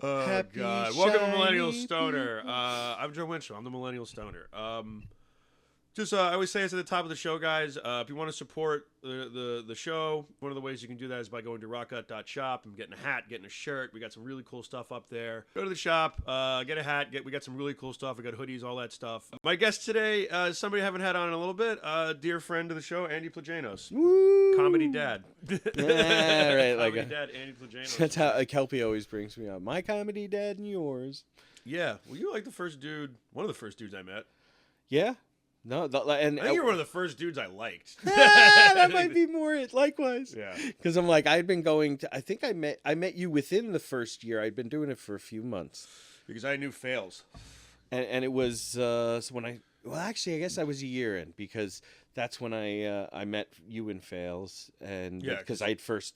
Oh, Happy God. Welcome to Millennial shiny Stoner. people. I'm Joe Winchell. I'm the Millennial Stoner. I always say this at the top of the show, guys. If you want to support the show, one of the ways you can do that is by going to rockout.shop and getting a hat, getting a shirt. We got some really cool stuff up there. Go to the shop, get a hat. We got some really cool stuff. We got hoodies, all that stuff. My guest today is somebody I haven't had on in a little bit. Dear friend of the show, Andy Plagainos. Woo! Comedy dad. Yeah, right. Comedy dad, Andy Plagainos. That's how Kelpie always brings me up. My comedy dad and yours. Yeah. Well, you're like the first dude, one of the first dudes I met. Yeah. No, and I think you're one of the first dudes I liked. that might be more likewise. Yeah. Because I'm like, I'd been going to. I think I met you within the first year. I'd been doing it for a few months. Because I knew Fails. And it was so when I. Well, actually, I guess I was a year in because that's when I met you in Fails, and Yeah, because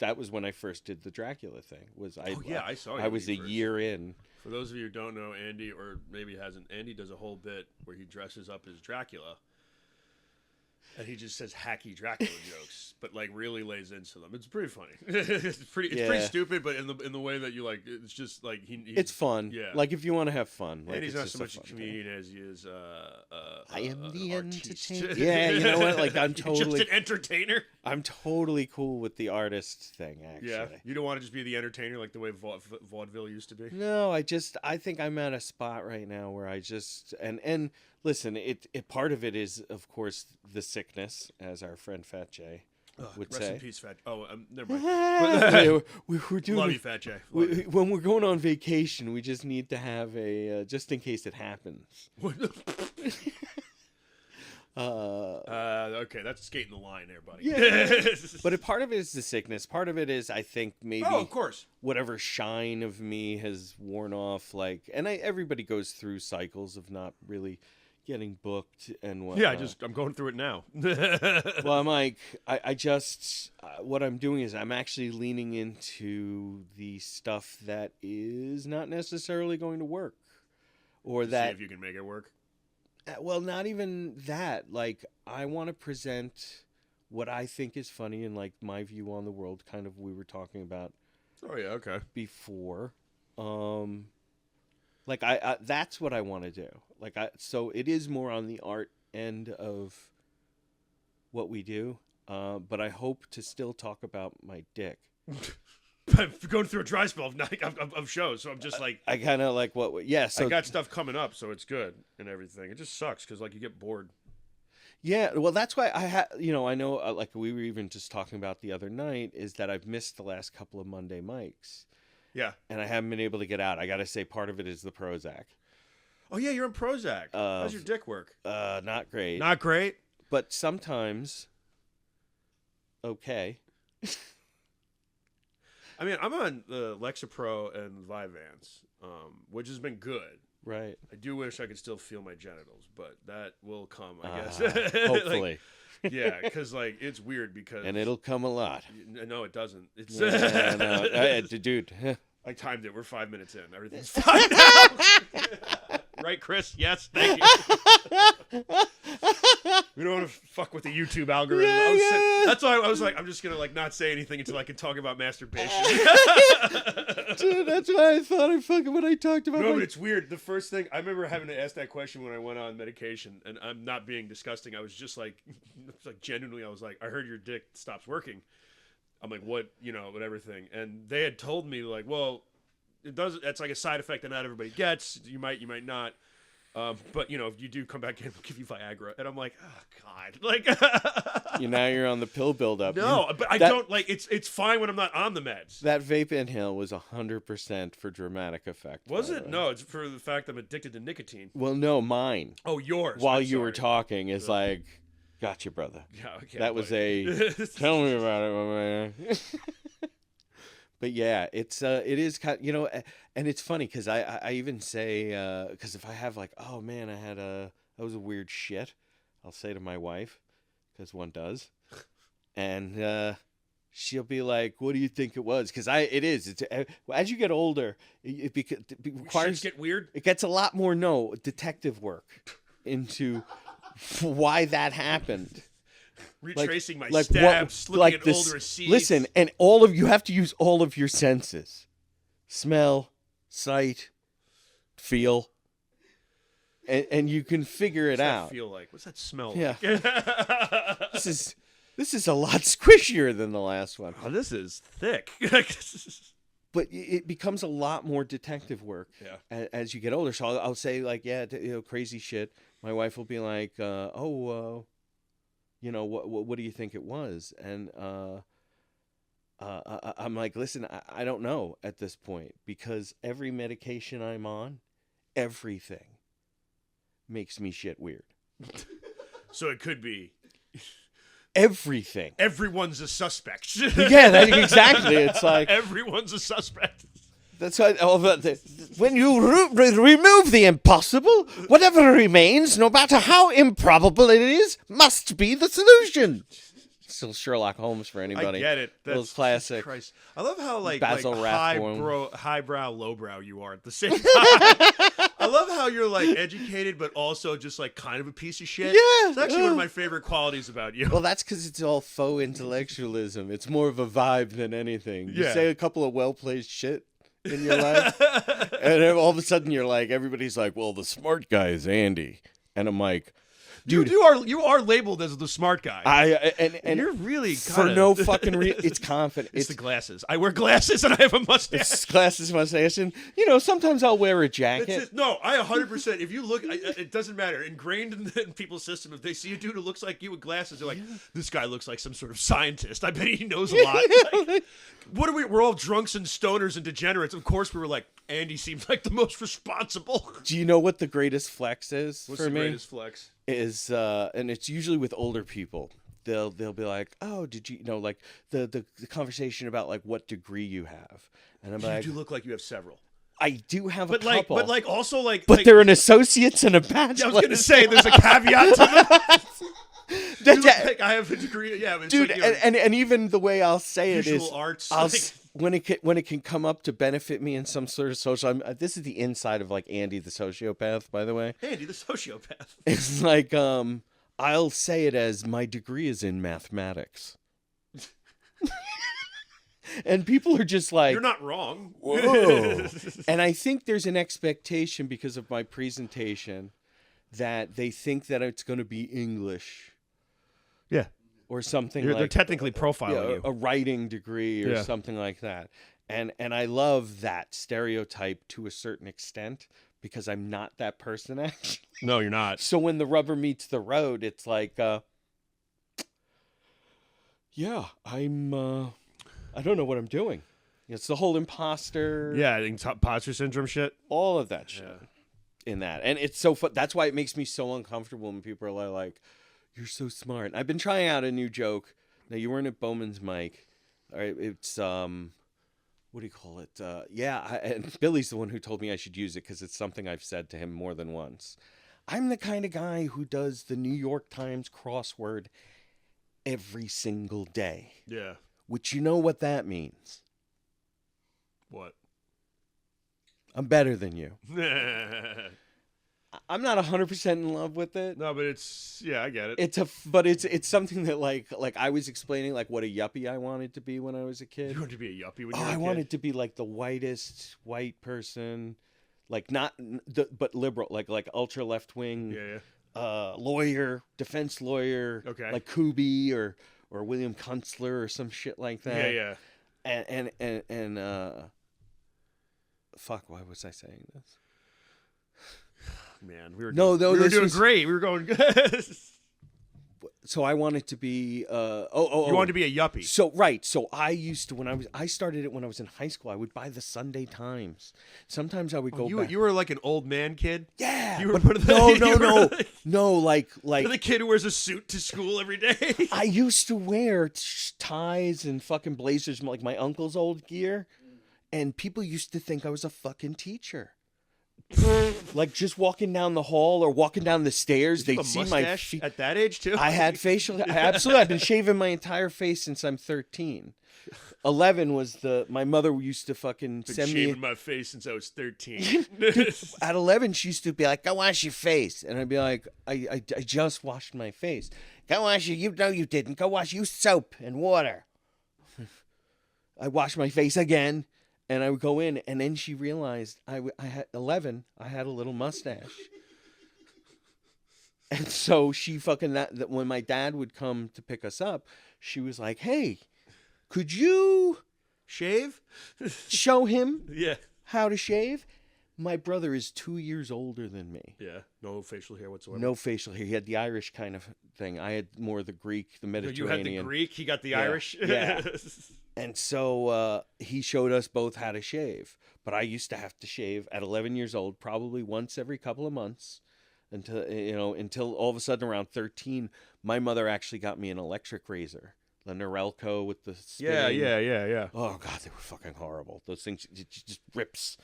that was when I first did the Dracula thing. I saw you. I was when a you first. year in. For those of you who don't know Andy, or maybe hasn't, Andy does a whole bit where he dresses up as Dracula. And he just says hacky Dracula jokes, but like really lays into them. It's pretty funny. It's pretty stupid, but in the way that you like, it's just like it's fun. Yeah, like if you want to have fun. Like, and he's it's not so much a thing. comedian as he is. I am the artiste. entertainer. Yeah, you know what? Like I'm totally just an entertainer. I'm totally cool with the artist thing. Actually, Yeah, you don't want to just be the entertainer like the way vaudeville used to be. No, I think I'm at a spot right now where I just and listen, it part of it is of course the sickness, as our friend Fat Jay would rest say. in peace, Fat. Oh, never mind. we're doing. Love you, Fat Jay. When we're going on vacation, we just need to have a just in case it happens. Okay, that's skating the line there, buddy. Yeah. But part of it is the sickness. Part of it is, I think, maybe of course, whatever shine of me has worn off. Like, and everybody goes through cycles of not really getting booked and whatnot. Yeah, I'm going through it now. Well, I'm like, I just, what I'm doing is I'm actually leaning into the stuff that is not necessarily going to work. Or that. See if you can make it work. Well, not even that. Like, I want to present what I think is funny and, like, my view on the world, kind of we were talking about. Oh, yeah, okay. Before. Like, I that's what I want to do. Like, so it is more on the art end of what we do, but I hope to still talk about my dick. I'm going through a dry spell of shows, so I'm just like... I kind of like what... Yeah, so... I got stuff coming up, so it's good and everything. It just sucks, because, like, you get bored. Yeah, well, that's why I know, like, we were even just talking about the other night, is that I've missed the last couple of Monday mics. Yeah. And I haven't been able to get out. I got to say, part of it is the Prozac. Oh, yeah, you're in Prozac. How's your dick work? Not great. Not great? But sometimes, okay. I mean, I'm on the Lexapro and Vyvanse, which has been good. Right. I do wish I could still feel my genitals, but that will come, I guess. Hopefully. Like, yeah, because, like, it's weird because... And it'll come a lot. No, it doesn't. It's dude. I timed it. We're 5 minutes in. Everything's fine now. Right, Chris? Yes, thank you. We don't want to fuck with the YouTube algorithm. That's why I was like, I'm just going to like not say anything until I can talk about masturbation. Dude, that's why I thought I fucking when I talked about but it's weird. The first thing, I remember having to ask that question when I went on medication, and I'm not being disgusting. I was just like genuinely, I was like, I heard your dick stops working. I'm like, what, with everything. And they had told me, like, well, that's like a side effect that not everybody gets. You might not. But, if you do come back in, we'll give you Viagra. And I'm like, oh, God. Like, now you're on the pill buildup. No, but I don't, like, it's fine when I'm not on the meds. That vape inhale was 100% for dramatic effect. Was it? No, it's for the fact I'm addicted to nicotine. Well, no, mine. Oh, yours. While you were talking is like, gotcha, brother. Yeah, okay. That was tell me about it, my man. But yeah, it is kind of, and it's funny because I even say, because if I have like, oh man, that was a weird shit, I'll say to my wife, because one does, and she'll be like, what do you think it was? Because it's as you get older, it requires, get weird. It gets a lot more detective work into why that happened. Retracing my like steps, looking like at this, old receipts. listen, and you have to use all of your senses: smell, sight, feel, and you can figure it What's out. that feel like? What's that smell Yeah. like? This is a lot squishier than the last one. Oh, this is thick. But it becomes a lot more detective work as you get older. So I'll say like, crazy shit. My wife will be like, what do you think it was? And I'm like, listen, I don't know at this point, because every medication I'm on, everything makes me shit weird. So it could be everything. Everyone's a suspect. Yeah, exactly. It's like everyone's a suspect. That's why when you remove the impossible, whatever remains, no matter how improbable it is, must be the solution. Still Sherlock Holmes for anybody. I get it. That's classic. Christ. I love how Basil Rathbone. highbrow, lowbrow you are at the same time. I love how you're like educated, but also just like kind of a piece of shit. Yeah, it's actually one of my favorite qualities about you. Well, that's because it's all faux intellectualism. It's more of a vibe than anything. You say a couple of well-placed shit in your life, and then all of a sudden you're like, everybody's like, well, the smart guy is Andy, and I'm like, dude, you are labeled as the smart guy. And you're really for no fucking reason. It's confident. It's the glasses. I wear glasses and I have a mustache. It's glasses, mustache, and sometimes I'll wear a jacket. No, I 100%. If you look, it doesn't matter. Ingrained in people's system, if they see a dude who looks like you with glasses, they're like, this guy looks like some sort of scientist. I bet he knows a lot. Like, what are we? We're all drunks and stoners and degenerates. Of course, we were like, Andy seems like the most responsible. Do you know what the greatest flex is What's for the me? Greatest flex? Is and it's usually with older people. They'll be like, oh, did you know, like the conversation about like what degree you have, and I'm like, you do look like you have several. I do have a couple, but they're an associate's and a bachelor's. I was gonna say there's a caveat to that. I have a degree, dude, like, and even the way I'll say it is, arts, when it can come up to benefit me in some sort of social. This is the inside of like Andy the sociopath, by the way. Andy the sociopath. It's like I'll say it as my degree is in mathematics. And people are just like, you're not wrong. Whoa. And I think there's an expectation because of my presentation that they think that it's going to be English. Yeah. Or something they're technically profiling you. A writing degree or something like that. And I love that stereotype to a certain extent because I'm not that person actually. No, you're not. So when the rubber meets the road, it's like, I don't know what I'm doing. It's the whole imposter. Yeah, imposter syndrome shit. All of that shit in that. And it's so fun. That's why it makes me so uncomfortable when people are like, you're so smart. I've been trying out a new joke. Now, you weren't at Bowman's mic. All right, it's, what do you call it? And Billy's the one who told me I should use it because it's something I've said to him more than once. I'm the kind of guy who does the New York Times crossword every single day. Yeah. Which you know what that means. What? I'm better than you. I'm not 100% in love with it. No, but I get it. It's something that like I was explaining like what a yuppie I wanted to be when I was a kid. You wanted to be a yuppie when you were a kid? I wanted to be like the whitest white person, like but liberal, like ultra left wing. Lawyer, defense lawyer. Okay. Like Kuby or William Kunstler or some shit like that. Yeah. And fuck, why was I saying this? Man, we were doing great. We were going good. So I wanted to be you wanted to be a yuppie. So I used to I started it when I was in high school. I would buy the Sunday Times. Sometimes I would go back. You were like an old man kid? Yeah. You were no, like the kid who wears a suit to school every day. I used to wear ties and fucking blazers, like my uncle's old gear, and people used to think I was a fucking teacher. Like just walking down the hall or walking down the stairs, Did you they'd have a see my mustache at that age too. I had facial. Absolutely, I've been shaving my entire face since I'm 13. 11 was my mother used to fucking Been send shaving me. my face since I was 13. Dude, at 11, she used to be like, "Go wash your face," and I'd be like, "I just washed my face." Go wash your. You know you didn't. Go wash. Use soap and water. I washed my face again, and I would go in, and then she realized I had 11. I had a little mustache. And so she fucking that when my dad would come to pick us up, she was like, "Hey, could you Shave? show him Yeah. how to shave?" My brother is 2 years older than me. Yeah. No facial hair whatsoever. No facial hair. He had the Irish kind of thing. I had more of the Greek, the You Mediterranean. had the Greek. He got the Yeah, Irish. yeah. And so he showed us both how to shave. But I used to have to shave at 11 years old, probably once every couple of months. Until all of a sudden around 13, my mother actually got me an electric razor, the Norelco with the spinning. Yeah. Oh god, they were fucking horrible. Those things it just rips.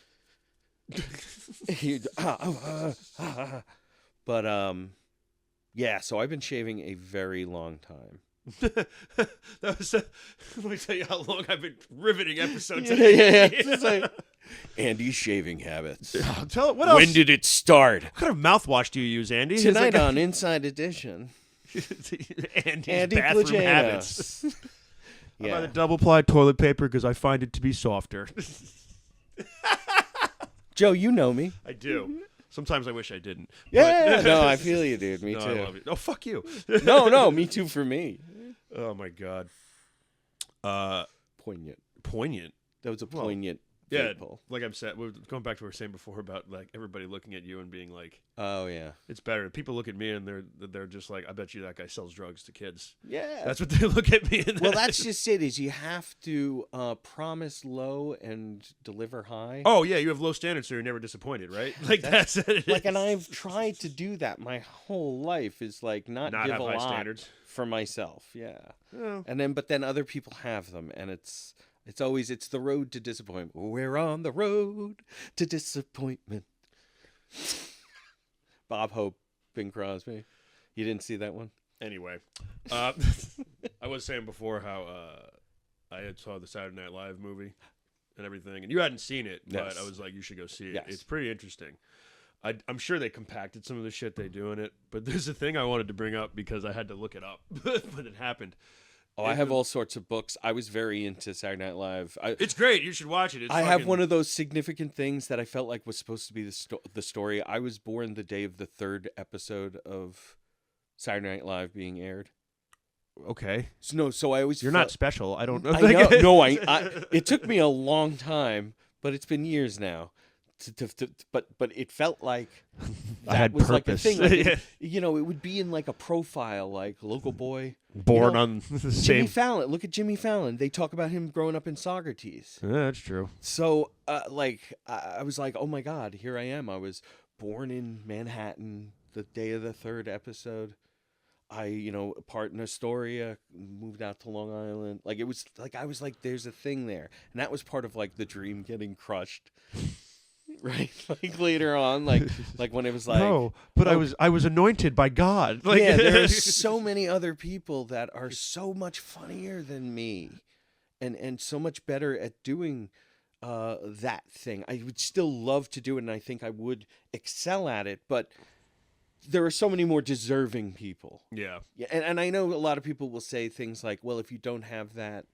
But yeah. So I've been shaving a very long time. That was. Let me tell you how long I've been riveting episodes. Yeah. It's like, Andy's shaving habits. Tell what else? When did it start? What kind of mouthwash do you use, Andy? It's Tonight like on Inside Edition. Andy's Andy bathroom Plagainos. habits. I buy Yeah. the double-ply toilet paper because I find it to be softer. Joe, you know me. I do. Sometimes I wish I didn't. Yeah, but- no, I feel you, dude. Me No, too. I love you. Oh, fuck you. No, me too for me. Oh my god. Poignant. That was a Well, poignant Yeah, pull. like I'm saying, we're going back to what we were saying before about like everybody looking at you and being like, Oh yeah. it's better. People look at me and they're just like, I bet you that guy sells drugs to kids. Yeah. That's what they look at me. And Well, that's just it. Is you have to promise low and deliver high. Oh yeah, you have low standards, so you're never disappointed, right? Like that's it. Like, and I've tried to do that my whole life. Is like not Not give have a high lot standards. for myself. Yeah. Oh. And then other people have them, and it's the road to disappointment. We're on the road to disappointment. Bob Hope, Bing Crosby. You didn't see that one? Anyway, I was saying before how I had saw the Saturday Night Live movie and everything, and you hadn't seen it, but Yes. I was like, you should go see it. Yes. It's pretty interesting. I'm sure they compacted some of the shit they do in it, but there's a thing I wanted to bring up because I had to look it up when it happened. Oh, I have all sorts of books. I was very into Saturday Night Live. It's great. You should watch it. It's I have fucking- one of those significant things that I felt like was supposed to be the story. I was born the day of the third episode of Saturday Night Live being aired. Okay. So I always You're felt, not special. I don't know. I know. No, I. It took me a long time, but it's been years now. But it felt like that I had was like a purpose. thing. Like Yeah. it would be in like a profile, like local boy. Born You know, on the Jimmy same. Fallon. Look at Jimmy Fallon. They talk about him growing up in Socrates. Yeah, that's true. So, I was like, oh my God, here I am. I was born in Manhattan the day of the third episode. Part in Astoria, moved out to Long Island. Like, it was like, I was like, there's a thing there. And that was part of like the dream getting crushed. Right? Like later on, like when it was like, no, but I was anointed by God. Like, yeah, there's so many other people that are so much funnier than me and so much better at doing that thing. I would still love to do it, and I think I would excel at it, but there are so many more deserving people. Yeah. Yeah, and I know a lot of people will say things like, well, if you don't have that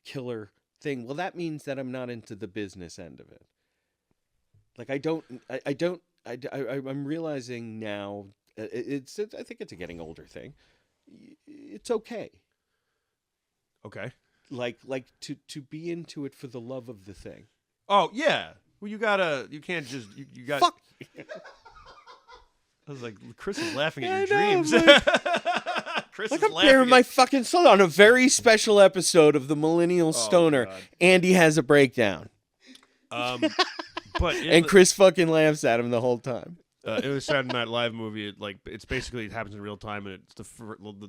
killer thing, well, that means that I'm not into the business end of it. Like, I'm realizing now, I think it's a getting older thing. It's okay. Okay. Like to be into it for the love of the thing. Oh yeah. Well, you can't just you got. Fuck. I was like, Chris is laughing at I your know, dreams. Chris Like, is I'm laughing. bearing my fucking soul on a very special episode of the Millennial Stoner. God. Andy has a breakdown, But and Chris fucking laughs at him the whole time. it was Saturday Night Live movie. It happens in real time, and it's the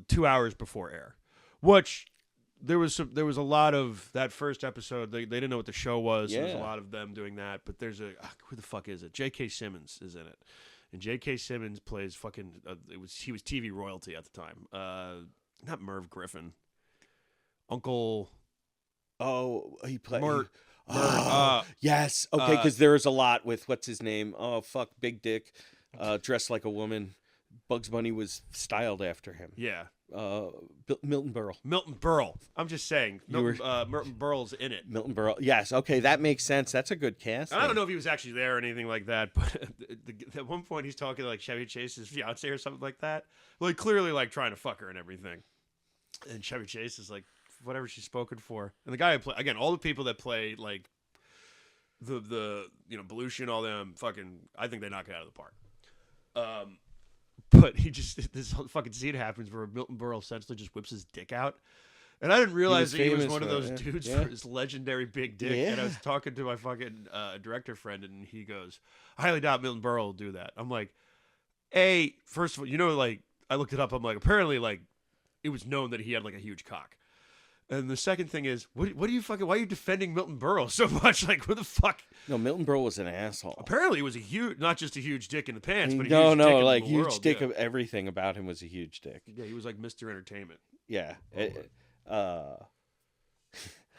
2 hours before air, which there was a lot of that first episode. They didn't know what the show was. So there's a Yeah. lot of them doing that. But there's who the fuck is it? J.K. Simmons is in it, and J.K. Simmons plays fucking. He was TV royalty at the time. Not Merv Griffin. Uncle. Oh, he played. Mert. Yes. Okay, because there's a lot with what's his name. Oh fuck, Big Dick, dressed like a woman. Bugs Bunny was styled after him. Yeah. Milton Berle. Milton Berle. I'm just saying. Milton Berle's in it. Milton Berle. Yes. Okay, that makes sense. That's a good cast. I don't know if he was actually there or anything like that, but at one point he's talking to like Chevy Chase's fiance or something like that. Like clearly like trying to fuck her and everything. And Chevy Chase is like, whatever she's spoken for. And the guy who play again, all the people that play like the Belushi and all them fucking, I think they knock it out of the park. But this whole fucking scene happens where Milton Berle essentially just whips his dick out. And I didn't realize that he was one of those dudes for his legendary big dick. Yeah. And I was talking to my fucking director friend, and he goes, I highly doubt Milton Berle will do that. I'm like, first of all, like, I looked it up. I'm like, apparently, like, it was known that he had, like, a huge cock. And the second thing is, why are you defending Milton Berle so much? Like, what the fuck? No, Milton Berle was an asshole. Apparently, it was not just a huge dick in the pants, but a no, huge dick in like the huge world. dick Yeah. of everything about him was a huge dick. Yeah, he was like Mr. Entertainment. Yeah.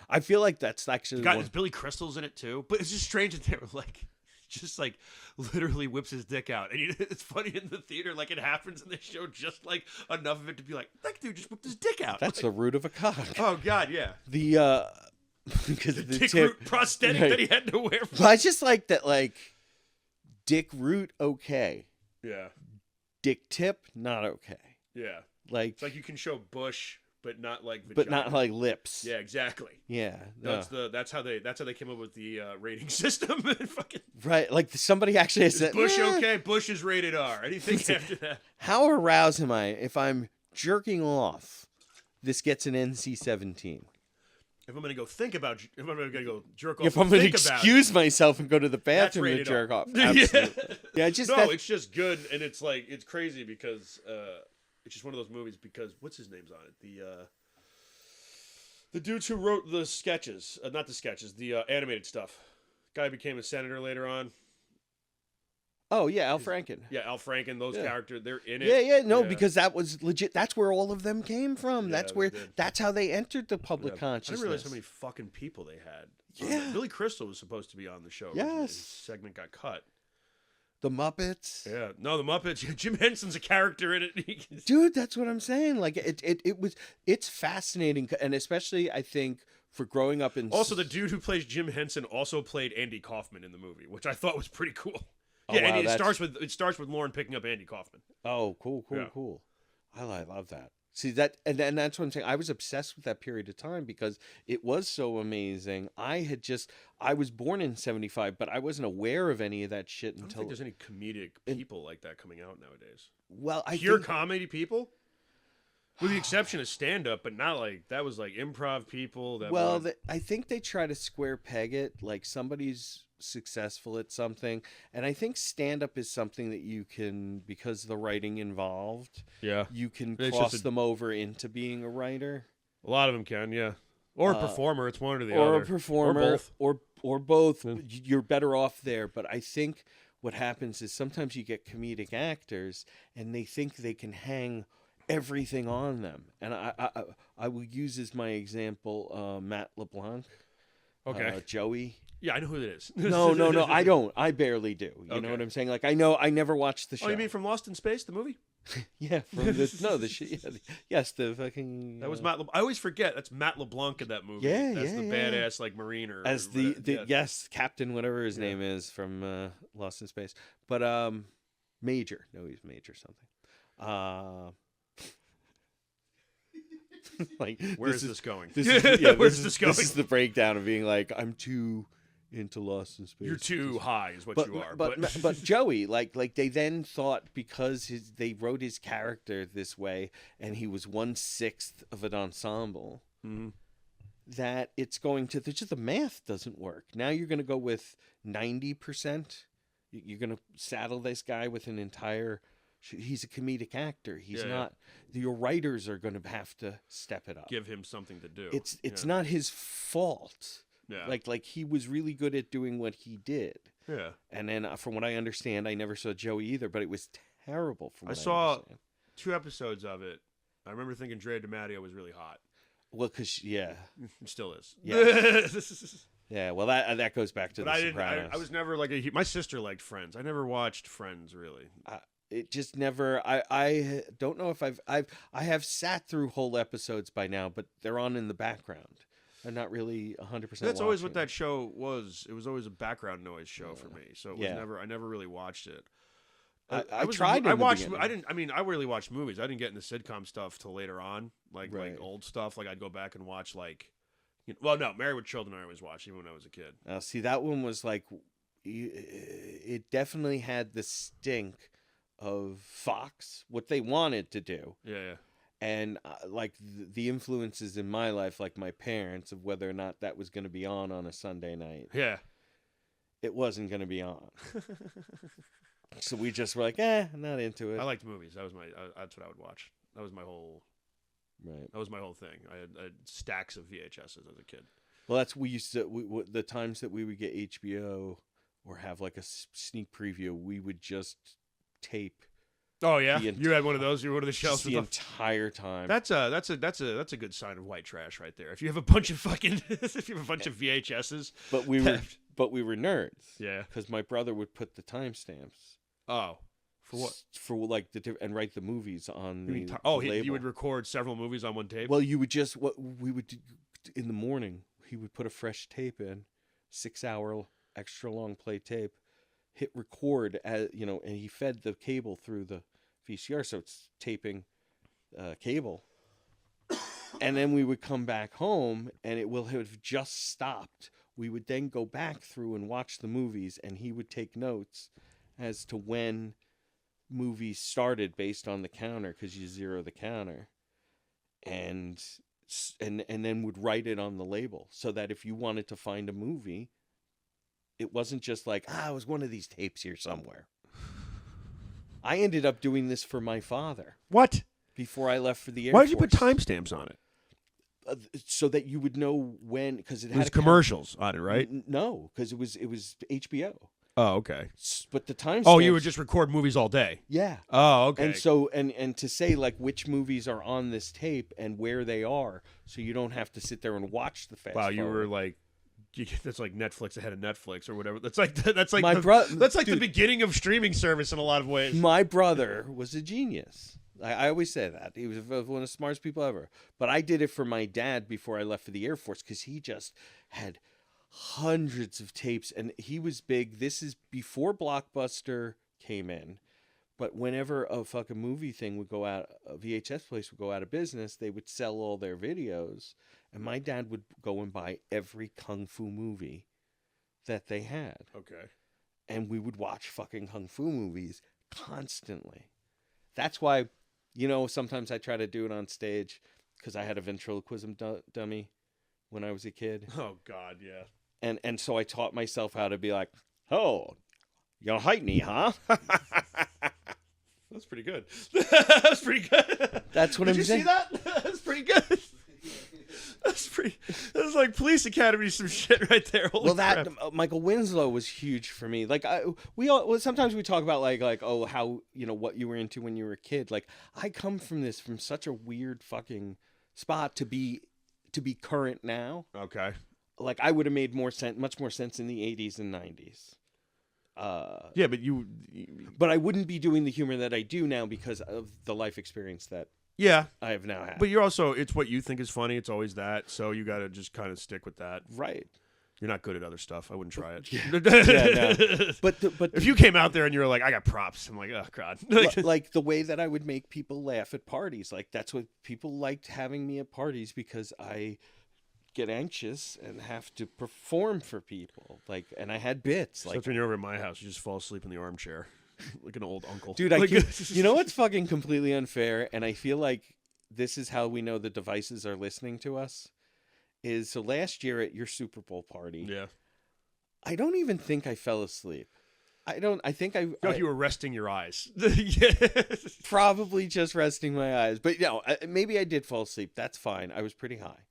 I feel like that's actually There's Billy Crystal's in it too, but it's just strange that they were like, just like literally whips his dick out, and it's funny in the theater, like it happens in the show, just like enough of it to be like, that dude just whipped his dick out. That's the root of a cock. Oh God, yeah. The because the dick tip, root prosthetic that he had to wear. Well, I just like that, like dick root, okay. Yeah. Dick tip, not okay. Yeah. Like it's like you can show bush, but not like vagina. But not like lips. Yeah, exactly. Yeah. That's how they came up with the rating system. Fucking right, like somebody actually has said Bush okay? Bush is rated R. Anything after that. How aroused am I if I'm jerking off? This gets an NC-17. If I'm gonna go jerk off, if I'm gonna excuse myself and go to the bathroom to jerk off, absolutely. Yeah, it's just good, and it's like it's crazy because it's just one of those movies. Because what's his name's on it? The dudes who wrote the sketches, not the sketches, the animated stuff. Guy became a senator later on. Oh yeah, Al Franken. Yeah, Al Franken. Those characters, they're in it. Yeah, because that was legit. That's where all of them came from. Yeah, that's how they entered the public consciousness. I didn't realize how many fucking people they had. Yeah, Billy Crystal was supposed to be on the show. Yes, his segment got cut. The Muppets. Yeah, no, the Muppets. Jim Henson's a character in it. Dude, that's what I'm saying. Like it's fascinating, and especially I think for growing up in. Also, the dude who plays Jim Henson also played Andy Kaufman in the movie, which I thought was pretty cool. Oh, yeah, wow, and it starts with Lauren picking up Andy Kaufman. Oh, cool. I love that. See that, and that's what I'm saying. I was obsessed with that period of time because it was so amazing. I was born in '75, but I wasn't aware of any of that shit until. I don't think there's any comedic people like that coming out nowadays. Well, pure comedy people, with the exception of stand-up, but not like that was like improv people. I think they try to square peg it like somebody's successful at something, and I think stand-up is something that you can, because the writing involved, you can cross them over into being a writer. A lot of them can, or a performer. It's one or the other, or a performer, or both, or both. You're better off there. But I think what happens is sometimes you get comedic actors, and they think they can hang everything on them. And I will use as my example Matt LeBlanc, Joey. Yeah, I know who it is. No, I don't. I barely do. You know what I'm saying? Like I never watched the show. Oh, you mean from Lost in Space, the movie? Yeah, from the yes, the fucking. That was Matt. I always forget that's Matt LeBlanc in that movie. Yeah, that's the badass like Marine or as yes, Captain, whatever his name is from Lost in Space. But Major, no, he's Major something. Like where's this going? Where's this going? This is the breakdown of being like, I'm too into Lost in Space. You're too high, is what you are. But Joey, like they then thought because they wrote his character this way, and he was 1/6 of an ensemble, that it's going to just the math doesn't work. Now you're going to go with 90%. You're going to saddle this guy with an entire He's a comedic actor. He's Yeah, not. Your writers are going to have to step it up. Give him something to do. It's not his fault. Yeah. Like he was really good at doing what he did. Yeah. And then from what I understand, I never saw Joey either, but it was terrible. From what I saw understand. 2 episodes of it. I remember thinking Drea DiMatteo was really hot. Well, because yeah, It still is. Yeah. Yeah, well, that goes back to But The Sopranos. I was never like my sister liked Friends. I never watched Friends really. It just never. I don't know if I have sat through whole episodes by now, but they're on in the background. I'm not really 100%. That's always what that show was. It was always a background noise show for me. So it was I never really watched it. I tried. I watched. I didn't. I mean, I really watched movies. I didn't get into sitcom stuff till later on, like old stuff. Like I'd go back and watch like. Well, no, Married with Children I always watched, even when I was a kid. See, that one was like, it definitely had the stink of Fox, what they wanted to do. Yeah. And like the influences in my life, like my parents, of whether or not that was going to be on a Sunday night. Yeah. It wasn't going to be on. So we just were like, not into it. I liked movies. That was that's what I would watch. That was my whole. Right. That was my whole thing. I had stacks of VHSs as a kid. Well, we used to the times that we would get HBO or have like a sneak preview, we would just tape. Oh yeah, you had one of those. You were one of the shelves the entire time. That's a good sign of white trash right there. If you have a bunch of fucking VHSs. But we were nerds. Yeah. Because my brother would put the timestamps. Oh. For what? For like and write the movies on the label. You would record several movies on one tape? Well, you would just, what we would do in the morning, he would put a fresh tape in, 6-hour extra long play tape, hit record, and he fed the cable through the VCR, so it's taping cable. And then we would come back home, and it will have just stopped. We would then go back through and watch the movies, and he would take notes as to when movies started based on the counter, because you zero the counter, and then would write it on the label, so that if you wanted to find a movie, it wasn't just like, it was one of these tapes here somewhere. I ended up doing this for my father. What? Before I left for the Air Why Force. did you put timestamps on it? So that you would know when, because it had commercials on it, right? No, because it was HBO. Oh, okay. But the timestamps. Oh, you would just record movies all day. Yeah. Oh, okay. And so and to say like which movies are on this tape and where they are, so you don't have to sit there and watch the fast. Wow, you were like, that's like Netflix ahead of Netflix or whatever. That's like that's like the beginning of streaming service in a lot of ways. My brother was a genius. I always say that. He was one of the smartest people ever. But I did it for my dad before I left for the Air Force, because he just had hundreds of tapes, and he was big. This is before Blockbuster came in. But whenever a fucking movie thing would go out, a VHS place would go out of business, they would sell all their videos. And my dad would go and buy every Kung Fu movie that they had. Okay. And we would watch fucking Kung Fu movies constantly. That's why, sometimes I try to do it on stage, because I had a ventriloquism dummy when I was a kid. Oh, God, yeah. And so I taught myself how to be like, oh, you'll hate me, huh? That's pretty good. That's pretty good. That's what I'm saying. Did you see that? That's pretty good. That's like Police Academy, some shit right there. Holy crap. Michael Winslow was huge for me. Like sometimes we talk about like how what you were into when you were a kid. Like I come from such a weird fucking spot to be current now. Okay. Like I would have made much more sense in the 80s and 90s. Yeah, but I wouldn't be doing the humor that I do now because of the life experience that I have now had. But you're also, it's what you think is funny. It's always that. So you got to just kind of stick with that. Right. You're not good at other stuff. I wouldn't try it. No. But if you came out there and you were like, I got props, I'm like, oh God. Like the way that I would make people laugh at parties. Like that's what people liked having me at parties, because I get anxious and have to perform for people. Like, and I had bits. Like, except when you're over at my house, you just fall asleep in the armchair like an old uncle. Dude, you know what's fucking completely unfair? And I feel like this is how we know the devices are listening to us. So last year at your Super Bowl party, yeah, I don't even think I fell asleep. I think I. Like you were resting your eyes. Yeah. Probably just resting my eyes, but maybe I did fall asleep. That's fine. I was pretty high.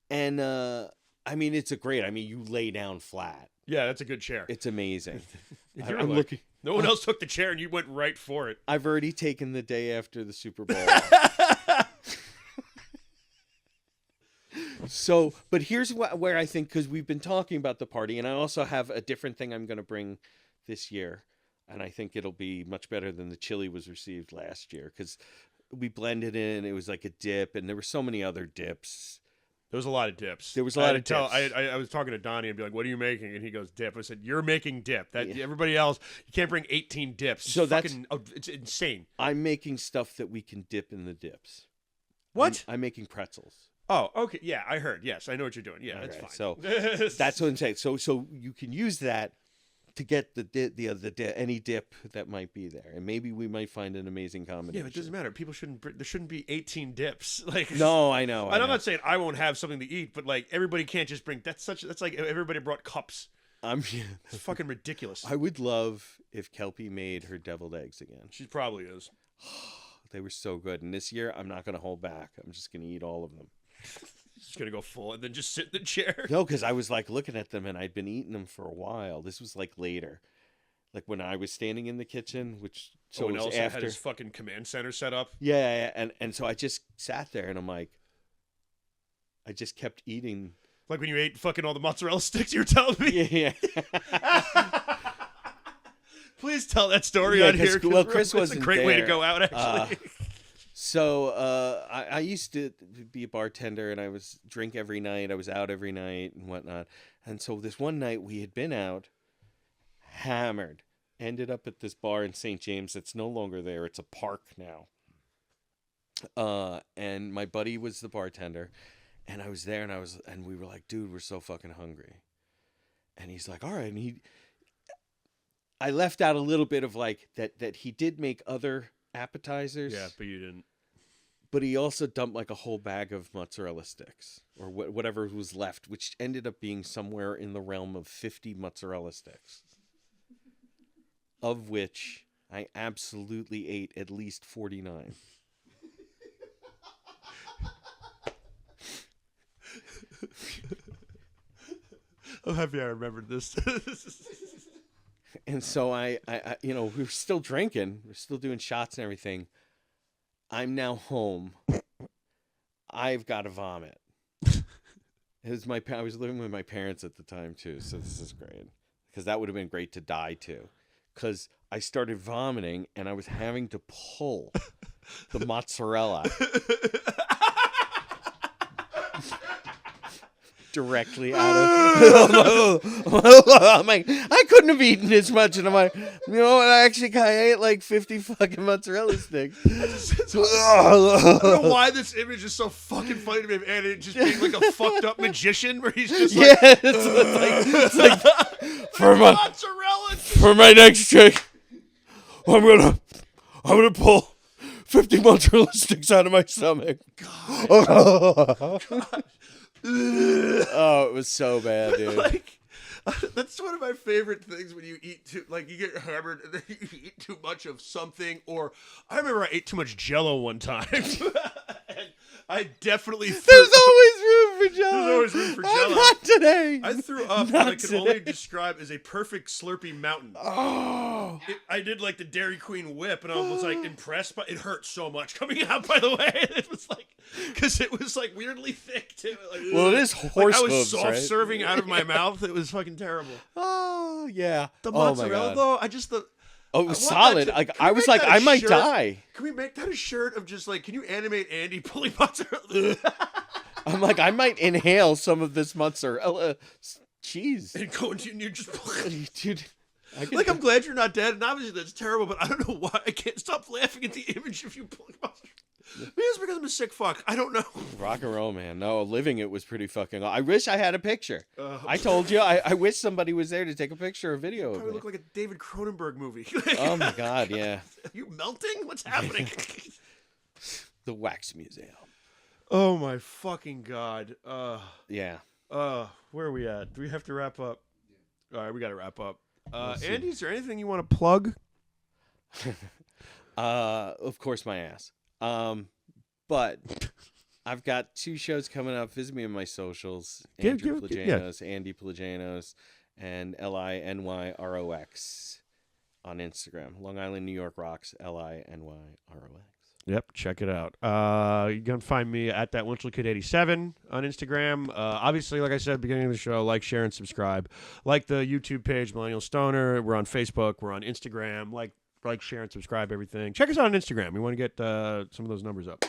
And I mean, it's a great. I mean, you lay down flat. Yeah, that's a good chair. It's amazing. I'm looking. No one else took the chair, and you went right for it. I've already taken the day after the Super Bowl. So, but here's where I think, because we've been talking about the party, and I also have a different thing I'm going to bring this year, and I think it'll be much better than the chili was received last year, because we blended in. It was like a dip, and there were so many other dips. There was a lot of dips. There was a lot of dips. I was talking to Donnie and be like, "What are you making?" And he goes, "Dip." I said, "You're making dip. Everybody else, you can't bring 18 dips. So it's insane." I'm making stuff that we can dip in the dips. What? I'm making pretzels. Oh, okay. Yeah, I heard. Yes, I know what you're doing. Yeah, that's fine. So that's what I'm saying. So you can use that to get any dip that might be there, and maybe we might find an amazing combination. Yeah, but it doesn't matter. There shouldn't be 18 dips. Like, no, I know. I'm not saying I won't have something to eat, but like everybody can't just bring. That's like everybody brought cups. It's fucking ridiculous. I would love if Kelpie made her deviled eggs again. She probably is. They were so good, and this year I'm not going to hold back. I'm just going to eat all of them. Just gonna go full and then just sit in the chair. No, because I was like looking at them and I'd been eating them for a while. This was like later, like when I was standing in the kitchen, which when it was Elsa after. had his fucking command center set up. Yeah, and so I just sat there and I'm like, I just kept eating. Like when you ate fucking all the mozzarella sticks, you were telling me. Yeah. Please tell that story on here. Well, Chris wasn't there. It's a great way to go out, actually. So I used to be a bartender, and I was drink every night. I was out every night and whatnot. And so this one night we had been out, hammered, ended up at this bar in St. James that's no longer there. It's a park now. And my buddy was the bartender, and I was there, and we were like, dude, we're so fucking hungry. And he's like, all right. And I left out a little bit of like that he did make other appetizers. Yeah, but you didn't. But he also dumped like a whole bag of mozzarella sticks or whatever was left, which ended up being somewhere in the realm of 50 mozzarella sticks, of which I absolutely ate at least 49. I'm happy I remembered this. And so I we were still drinking, we're still doing shots and everything. I'm now home. I've got to vomit. I was living with my parents at the time too, so this is great because that would have been great to die to. Because I started vomiting and I was having to pull the mozzarella directly out of. I'm like, I couldn't have eaten as much, and I'm like, I ate like 50 fucking mozzarella sticks. I don't know why this image is so fucking funny to me, and it just being like a fucked up magician where he's just like, it's like for mozzarella. My next trick, I'm gonna pull 50 mozzarella sticks out of my stomach. God. Oh, it was so bad, dude. Like, that's one of my favorite things when you eat too, like you get hammered and then you eat too much of something. Or I remember I ate too much Jell-O one time. And I definitely There's always room for Jell-O. There's always room for Jell-O. Not today. I threw up what I can only describe as a perfect Slurpee mountain. Oh. I did like the Dairy Queen whip, and I was like impressed, but it hurt so much coming out. By the way, it was like because it was like weirdly thick too. Like, well, it is horse I was hooves, soft right? serving out of my mouth. It was fucking terrible. Oh yeah. The mozzarella though, Oh, it was solid. Like I was like, I might die. Can we make that a shirt of just like? Can you animate Andy pulling mozzarella? I'm like, I might inhale some of this mozzarella cheese. And go into you just dude. I'm glad you're not dead, and obviously that's terrible. But I don't know why I can't stop laughing at the image of you pulling mozzarella. Maybe it's because I'm a sick fuck. I don't know. Rock and roll, man. No, living it was pretty fucking. I wish I had a picture. I told you, I wish somebody was there to take a picture or video of Probably me. look like a David Cronenberg movie. Oh my god, yeah. Are you melting? What's happening? The Wax Museum. Oh my fucking god. Yeah. Where are we at? Do we have to wrap up? All right, we got to wrap up. see. Andy, is there anything you want to plug? Of course, my ass. But I've got 2 shows coming up. Visit me on my socials. Andrew Plagainos, Andy Plagainos, and LINYROX on Instagram. Long Island, New York Rocks, LINYROX. Yep, check it out. You can find me at that Winchell Kid 87 on Instagram. Obviously, like I said at the beginning of the show, like, share, and subscribe. Like the YouTube page, Millennial Stoner. We're on Facebook. We're on Instagram. Like, share, and subscribe. Everything. Check us out on Instagram. We want to get some of those numbers up.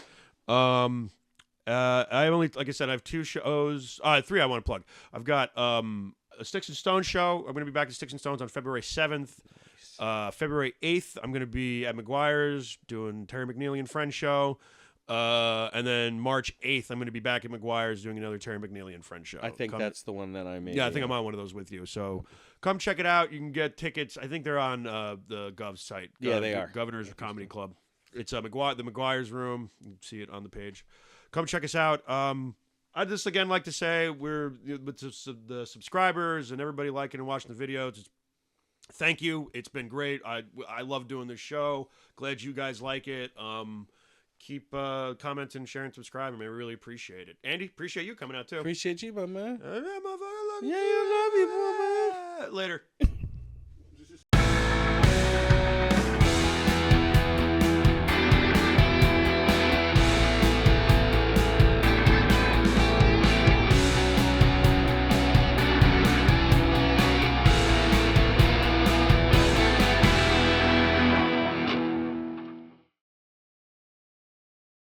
I only, like I said, I have 2 shows. 3 I want to plug. I've got a Sticks and Stones show. I'm going to be back at Sticks and Stones on February 7th. February 8th, I'm going to be at McGuire's doing Terry McNeely and Friends show. And then March 8th, I'm going to be back at McGuire's doing another Terry McNeely and Friends show. I think that's the one that I made. Yeah, I think I'm on one of those with you. So come check it out. You can get tickets. I think they're on the Gov site. Yeah, they are. Governor's Comedy Club. It's the McGuire's room. You can see it on the page. Come check us out. I'd just, again, like to say we're with the subscribers and everybody liking and watching the videos. Thank you. It's been great. I love doing this show. Glad you guys like it. Keep commenting, sharing, subscribing. I really appreciate it. Andy, appreciate you coming out too. Appreciate you, my man. Yeah, motherfucker, love you. Yeah, I love you, my man. Later.